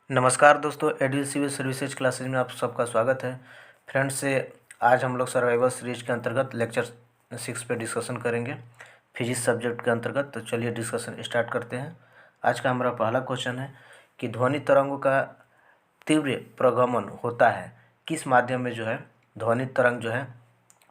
नमस्कार दोस्तों, एडुल civil services classes में आप सबका स्वागत है। फ्रेंड्स से आज हम लोग सर्वाइवल सीरीज के अंतर्गत लेक्चर 6 पे डिस्कशन करेंगे फिजिक्स सब्जेक्ट के अंतर्गत। तो चलिए डिस्कशन स्टार्ट करते हैं। आज का हमारा पहला क्वेश्चन है कि ध्वनि तरंगों का तीव्र प्रगमन होता है किस माध्यम में जो है ध्वनि तरंग जो है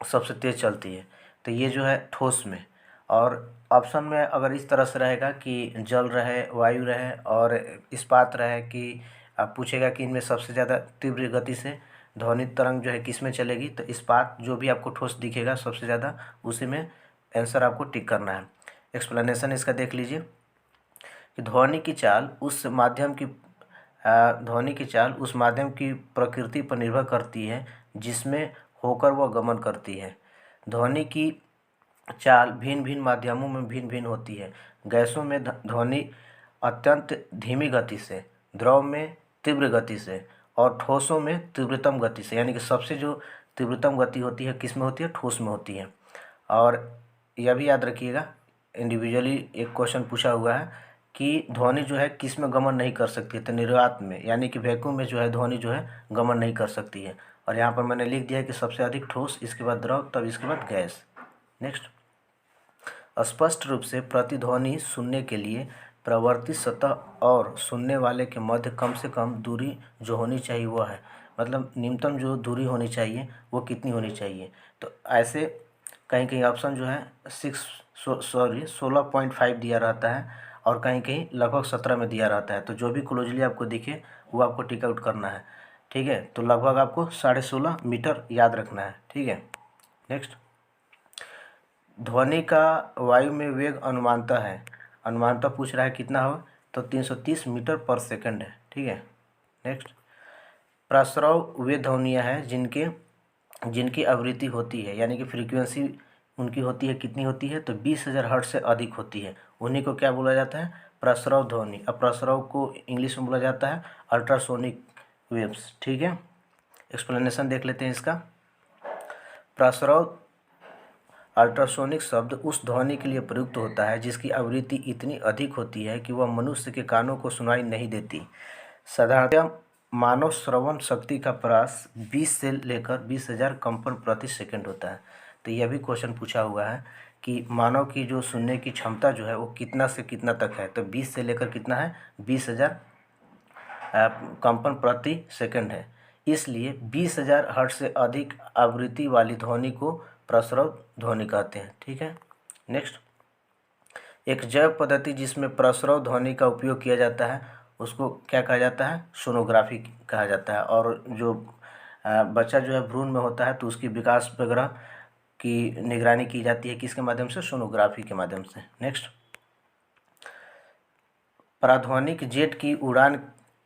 सबसे तेज़ चलती है। तो ये जो है ठोस में, और ऑप्शन में अगर इस तरह से रहेगा कि जल रहे, वायु रहे और इस्पात रहे, कि आप पूछेगा कि इनमें सबसे ज़्यादा तीव्र गति से ध्वनि तरंग जो है किस में चलेगी, तो इस्पात जो भी आपको ठोस दिखेगा सबसे ज़्यादा उसी में आंसर आपको टिक करना है। एक्सप्लेनेशन इसका देख लीजिए कि ध्वनि की चाल उस माध्यम की प्रकृति पर निर्भर करती है जिसमें होकर वह गमन करती है। ध्वनि की चाल भिन्न भिन्न माध्यमों में भिन्न भिन्न होती है। गैसों में ध्वनि अत्यंत धीमी गति से, द्रव में तीव्र गति से और ठोसों में तीव्रतम गति से, यानी कि सबसे जो तीव्रतम गति होती है किस में होती है, ठोस में होती है। और यह भी याद रखिएगा, इंडिविजुअली एक क्वेश्चन पूछा हुआ है कि ध्वनि जो है किस में गमन नहीं कर सकती, तो निर्वात में, यानी कि वैक्यूम में जो है ध्वनि जो है गमन नहीं कर सकती है। और यहाँ पर मैंने लिख दिया है कि सबसे अधिक ठोस, इसके बाद द्रव, तब इसके बाद गैस। नेक्स्ट, स्पष्ट रूप से प्रतिध्वनि सुनने के लिए प्रवर्तित सतह और सुनने वाले के मध्य कम से कम दूरी जो होनी चाहिए वो है, मतलब न्यूनतम जो दूरी होनी चाहिए वो कितनी होनी चाहिए। तो ऐसे कहीं कहीं ऑप्शन जो है 16.5 दिया रहता है और कहीं कहीं लगभग 17 में दिया रहता है। तो जो भी क्लोजली आपको दिखे वो आपको टिक आउट करना है, ठीक है। तो लगभग आपको 16.5 मीटर याद रखना है, ठीक है। नेक्स्ट, ध्वनि का वायु में वेग अनुमानतः पूछ रहा है कितना हो, तो 330 मीटर पर सेकंड है, ठीक है। नेक्स्ट, प्रस्रव वे ध्वनियाँ हैं जिनकी आवृत्ति होती है, यानी कि फ्रीक्वेंसी उनकी होती है, कितनी होती है, तो 20,000 हर्ट्ज से अधिक होती है। उन्हीं को क्या बोला जाता है, प्रस्रव ध्वनि। अब प्रस्रव को इंग्लिश में बोला जाता है अल्ट्रासोनिक वेव्स, ठीक है। एक्सप्लेनेशन देख लेते हैं इसका। प्रस्रव अल्ट्रासोनिक शब्द उस ध्वनि के लिए प्रयुक्त होता है जिसकी आवृत्ति इतनी अधिक होती है कि वह मनुष्य के कानों को सुनाई नहीं देती। साधारणतः मानव श्रवण शक्ति का प्रयास 20 से लेकर 20,000 कंपन प्रति सेकंड होता है। तो यह भी क्वेश्चन पूछा हुआ है कि मानव की जो सुनने की क्षमता जो है वो कितना से कितना तक है, तो 20 से लेकर कितना है, 20,000 कंपन प्रति सेकंड है। इसलिए 20,000 हर्ट्ज से अधिक आवृत्ति वाली ध्वनि को प्रस्रव ध्वनि कहते हैं, ठीक है। नेक्स्ट, एक जैव पद्धति जिसमें प्रस्रव ध्वनि का उपयोग किया जाता है उसको क्या कहा जाता है, सोनोग्राफी कहा जाता है। और जो बच्चा जो है भ्रूण में होता है तो उसकी विकास वगैरह की निगरानी की जाती है किसके माध्यम से, सोनोग्राफी के माध्यम से। नेक्स्ट, पराध्वनिक जेट की उड़ान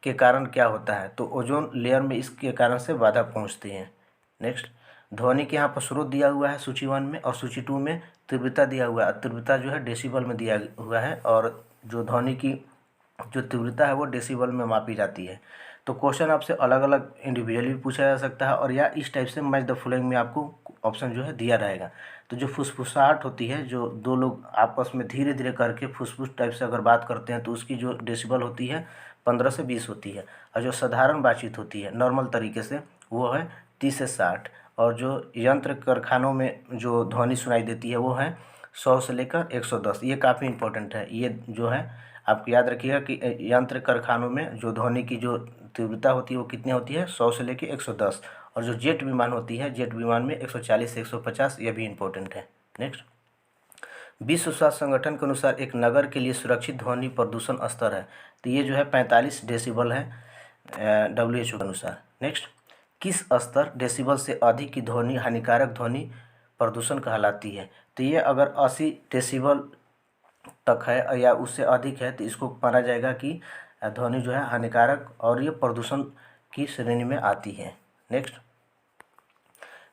के कारण क्या होता है, तो ओजोन लेयर में इसके कारण से बाधा पहुंचती है। नेक्स्ट, ध्वनि के यहाँ पर स्रोत दिया हुआ है सूची 1 में, और सूची 2 में तीव्रता दिया हुआ है। तीव्रता जो है डेसिबल में दिया हुआ है, और जो ध्वनि की जो तीव्रता है वो डेसिबल में मापी जाती है। तो क्वेश्चन आपसे अलग अलग इंडिविजुअली भी पूछा जा सकता है, और या इस टाइप से मैच द फॉलोइंग में आपको ऑप्शन जो है दिया रहेगा। तो जो फुसफुसाहट होती है, जो दो लोग आपस में धीरे धीरे करके फुसफुस टाइप से अगर बात करते हैं तो उसकी जो डेसिबल होती है 15 से 20 होती है। और जो साधारण बातचीत होती है नॉर्मल तरीके से वो है 30 से 60। और जो यंत्र कारखानों में जो ध्वनि सुनाई देती है वो है 100 से लेकर 110। ये काफ़ी इंपॉर्टेंट है, ये जो है आपको याद रखिएगा कि यंत्र कारखानों में जो ध्वनि की जो तीव्रता होती है वो कितनी होती है, 100 से लेकर 110। और जो जेट विमान होती है, जेट विमान में 140 से 150, यह भी इम्पोर्टेंट है। नेक्स्ट, विश्व स्वास्थ्य संगठन के अनुसार एक नगर के लिए सुरक्षित ध्वनि प्रदूषण स्तर है, तो ये जो है 45 डेसिबल है WHO के अनुसार। नेक्स्ट, किस स्तर डेसिबल से अधिक की ध्वनि हानिकारक ध्वनि प्रदूषण कहलाती है, तो ये अगर 80 डेसिबल तक है या उससे अधिक है तो इसको माना जाएगा कि ध्वनि जो है हानिकारक और ये प्रदूषण की श्रेणी में आती है। नेक्स्ट,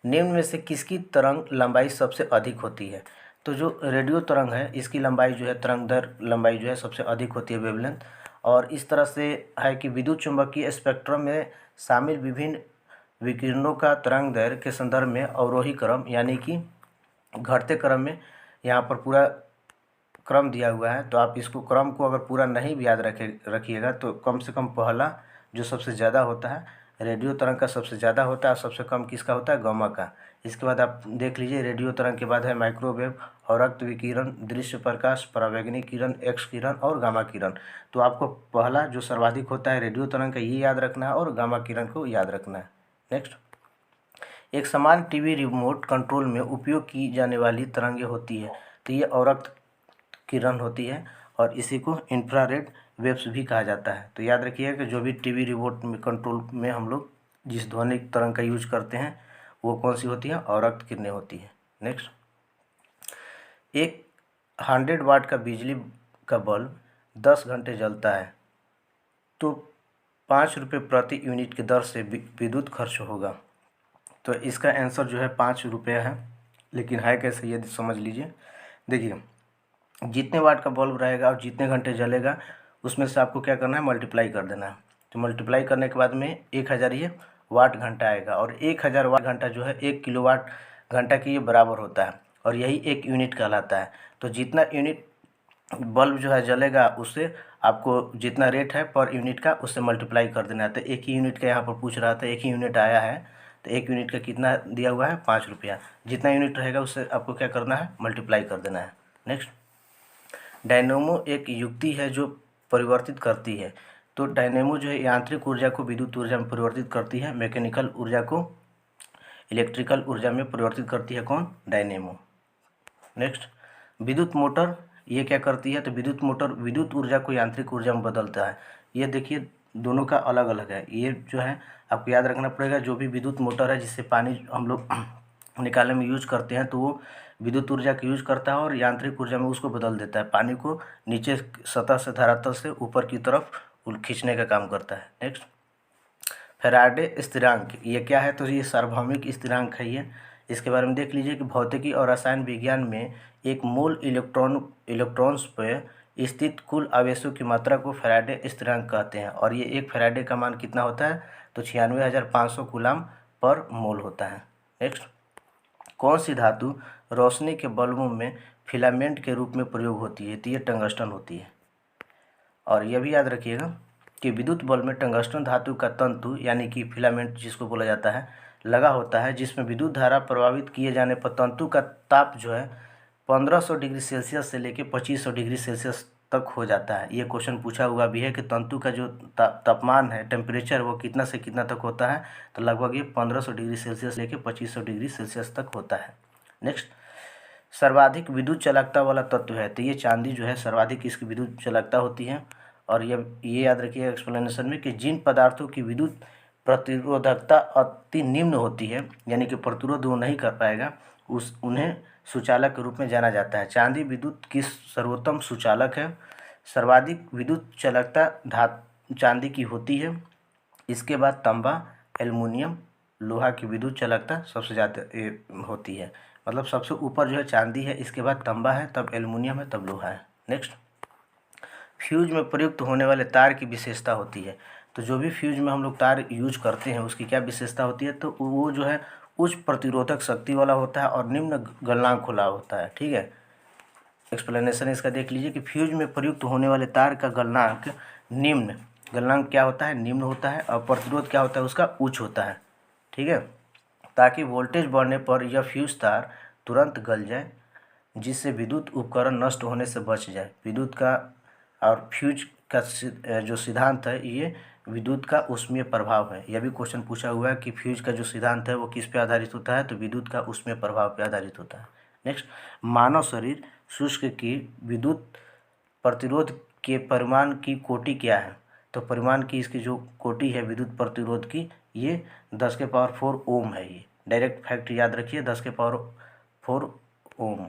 निम्न में से किसकी तरंग लंबाई सबसे अधिक होती है, तो जो रेडियो तरंग है इसकी लंबाई जो है, तरंग दर लंबाई जो है सबसे अधिक होती है, वेवलेंथ। और इस तरह से है कि विद्युत चुम्बकीय स्पेक्ट्रम में शामिल विभिन्न विकिरणों का तरंग दैर्घ्य के संदर्भ में अवरोही क्रम, यानी कि घटते क्रम में यहाँ पर पूरा क्रम दिया हुआ है। तो आप इसको क्रम को अगर पूरा नहीं भी याद रखिएगा तो कम से कम पहला, जो सबसे ज़्यादा होता है रेडियो तरंग का सबसे ज़्यादा होता है और सबसे कम किसका होता है, गामा का। इसके बाद आप देख लीजिए रेडियो तरंग के बाद है माइक्रोवेव, अवरक्त विकिरण, दृश्य प्रकाश, परावैंगनिक किरण, एक्स किरण और गामा किरण। तो आपको पहला जो सर्वाधिक होता है रेडियो तरंग का ये याद रखना है और गामा किरण को याद रखना है। नेक्स्ट, एक समान टीवी रिमोट कंट्रोल में उपयोग की जाने वाली तरंगें होती है, तो ये अवरक्त किरण होती है और इसी को इंफ्रारेड वेव्स भी कहा जाता है। तो याद रखिएगा कि जो भी टीवी रिमोट में कंट्रोल में हम लोग जिस ध्वनिक तरंग का यूज करते हैं वो कौन सी होती है, अवरक्त किरणें होती है। नेक्स्ट, एक 100 वाट का बिजली का बल्ब 10 घंटे जलता है तो 5 रुपये प्रति यूनिट की दर से विद्युत खर्च होगा। तो इसका आंसर जो है 5 रुपये है, लेकिन है कैसे ये समझ लीजिए। देखिए जितने वाट का बल्ब रहेगा और जितने घंटे जलेगा उसमें से आपको क्या करना है, मल्टीप्लाई कर देना है। तो मल्टीप्लाई करने के बाद में 1000 ये वाट घंटा आएगा और 1000 वाट घंटा जो है 1 किलोवाट घंटा के ये बराबर होता है और यही 1 यूनिट कहलाता है। तो जितना यूनिट बल्ब जो है जलेगा उससे आपको जितना रेट है पर यूनिट का उससे मल्टीप्लाई कर देना है। तो एक ही यूनिट का यहाँ पर पूछ रहा था, एक ही यूनिट आया है तो 1 यूनिट का कितना दिया हुआ है, 5 रुपया। जितना यूनिट रहेगा उससे आपको क्या करना है, मल्टीप्लाई कर देना है। नेक्स्ट, डायनेमो एक युक्ति है जो परिवर्तित करती है। तो डायनेमो जो है यांत्रिक ऊर्जा को विद्युत ऊर्जा में परिवर्तित करती है, मैकेनिकल ऊर्जा को इलेक्ट्रिकल ऊर्जा में परिवर्तित करती है कौन, डायनेमो। नेक्स्ट, विद्युत मोटर ये क्या करती है, तो विद्युत मोटर विद्युत ऊर्जा को यांत्रिक ऊर्जा में बदलता है। ये देखिए दोनों का अलग अलग है। ये जो है आपको याद रखना पड़ेगा, जो भी विद्युत मोटर है जिससे पानी हम लोग निकालने में यूज करते हैं तो वो विद्युत ऊर्जा का यूज करता है और यांत्रिक ऊर्जा में उसको बदल देता है, पानी को नीचे सतह से धरातल से ऊपर की तरफ खींचने का काम करता है। नेक्स्ट, फैराडे स्थिरांक ये क्या है, तो ये सार्वभौमिक स्थिरांक है ये। इसके बारे में देख लीजिए कि भौतिकी और रसायन विज्ञान में एक मोल इलेक्ट्रॉन्स पर स्थित कुल आवेशों की मात्रा को फैराडे स्थिरांक कहते हैं और ये एक फैराडे का मान कितना होता है, तो 96,500 कूलाम पर मोल होता है। नेक्स्ट, कौन सी धातु रोशनी के बल्बों में फिलामेंट के रूप में प्रयोग होती है, तो ये टंगस्टन होती है। और यह भी याद रखिएगा कि विद्युत बल्ब में टंगस्टन धातु का तंतु यानी कि फिलामेंट जिसको बोला जाता है लगा होता है, जिसमें विद्युत धारा प्रभावित किए जाने पर तंतु का ताप जो है 1500 डिग्री सेल्सियस से लेकर 2500 डिग्री सेल्सियस तक हो जाता है। ये क्वेश्चन पूछा हुआ भी है कि तंतु का जो तापमान है, टेम्परेचर, वो कितना से कितना तक होता है, तो लगभग ये 1500 डिग्री सेल्सियस लेकर 2500 डिग्री सेल्सियस तक होता है। नेक्स्ट, सर्वाधिक विद्युत चालकता वाला तत्व है, तो ये चांदी जो है सर्वाधिक इसकी विद्युत चालकता होती है। और ये याद रखिए एक्सप्लेनेशन में कि जिन पदार्थों की विद्युत प्रतिरोधकता अति निम्न होती है यानी कि प्रतिरोध वो नहीं कर पाएगा, उन्हें सुचालक के रूप में जाना जाता है। चांदी विद्युत की सर्वोत्तम सुचालक है। सर्वाधिक विद्युत चालकता चांदी की होती है। इसके बाद तांबा, एल्युमिनियम, लोहा की विद्युत चालकता सबसे ज़्यादा होती है। मतलब सबसे ऊपर जो है चांदी है, इसके बाद तांबा है, तब एल्युमिनियम है, तब लोहा है। नेक्स्ट, फ्यूज में प्रयुक्त होने वाले तार की विशेषता होती है। तो जो भी फ्यूज में हम लोग तार यूज करते हैं उसकी क्या विशेषता होती है, तो वो जो है उच्च प्रतिरोधक शक्ति वाला होता है और निम्न गलनांक खुला होता है। ठीक है, एक्सप्लेनेशन इसका देख लीजिए कि फ्यूज में प्रयुक्त होने वाले तार का गलनांक निम्न, गलनांक क्या होता है, निम्न होता है और प्रतिरोध क्या होता है उसका उच्च होता है। ठीक है, ताकि वोल्टेज बढ़ने पर यह फ्यूज तार तुरंत गल जाए, जिससे विद्युत उपकरण नष्ट होने से बच जाए। विद्युत का और फ्यूज का जो सिद्धांत है ये विद्युत का ऊष्मीय प्रभाव है। यह भी क्वेश्चन पूछा हुआ है कि फ्यूज का जो सिद्धांत है वो किस पे आधारित होता है, तो विद्युत का ऊष्मीय प्रभाव पे आधारित होता है। नेक्स्ट, मानव शरीर शुष्क की विद्युत प्रतिरोध के परिमाण की कोटि क्या है, तो परिमाण की इसकी जो कोटि है विद्युत प्रतिरोध की, ये 10⁴ ओम है। ये डायरेक्ट फैक्ट याद रखिए, 10⁴ ओम।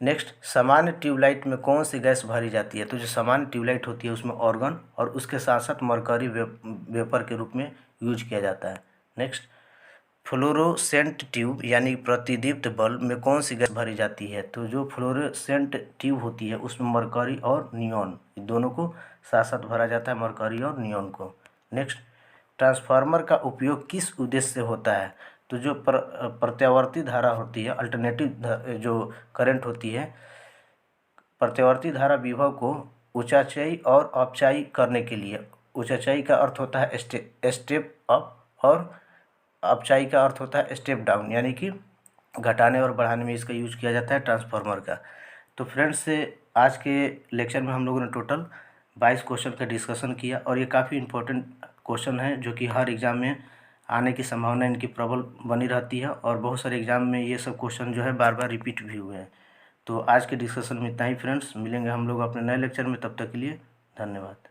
नेक्स्ट, सामान्य ट्यूबलाइट में कौन सी गैस भरी जाती है, तो जो सामान्य ट्यूबलाइट होती है उसमें ऑर्गन और उसके साथ साथ मरकरी वेपर के रूप में यूज किया जाता है। नेक्स्ट, फ्लोरोसेंट ट्यूब यानी प्रतिदीप्त बल्ब में कौन सी गैस भरी जाती है, तो जो फ्लोरोसेंट ट्यूब होती है उसमें मरकरी और नियॉन दोनों को साथ साथ भरा जाता है, मरकरी और नियॉन को। नेक्स्ट, ट्रांसफार्मर का उपयोग किस उद्देश्य से होता है, तो जो प्रत्यावर्ती धारा होती है, अल्टरनेटिव जो करंट होती है, प्रत्यावर्ती धारा विभव को उचाई और अपचाई करने के लिए ऊंचाई का अर्थ होता है स्टेप अप, और अपचाई का अर्थ होता है स्टेप डाउन, यानी कि घटाने और बढ़ाने में इसका यूज किया जाता है ट्रांसफार्मर का। तो फ्रेंड्स, आज के लेक्चर में हम लोगों ने टोटल 22 क्वेश्चन का डिस्कशन किया, और ये काफ़ी इंपॉर्टेंट क्वेश्चन है जो कि हर एग्ज़ाम में आने की संभावना इनकी प्रबल बनी रहती है, और बहुत सारे एग्ज़ाम में ये सब क्वेश्चन जो है बार बार रिपीट भी हुए हैं। तो आज के डिस्कशन में इतना ही फ्रेंड्स, मिलेंगे हम लोग अपने नए लेक्चर में, तब तक के लिए धन्यवाद।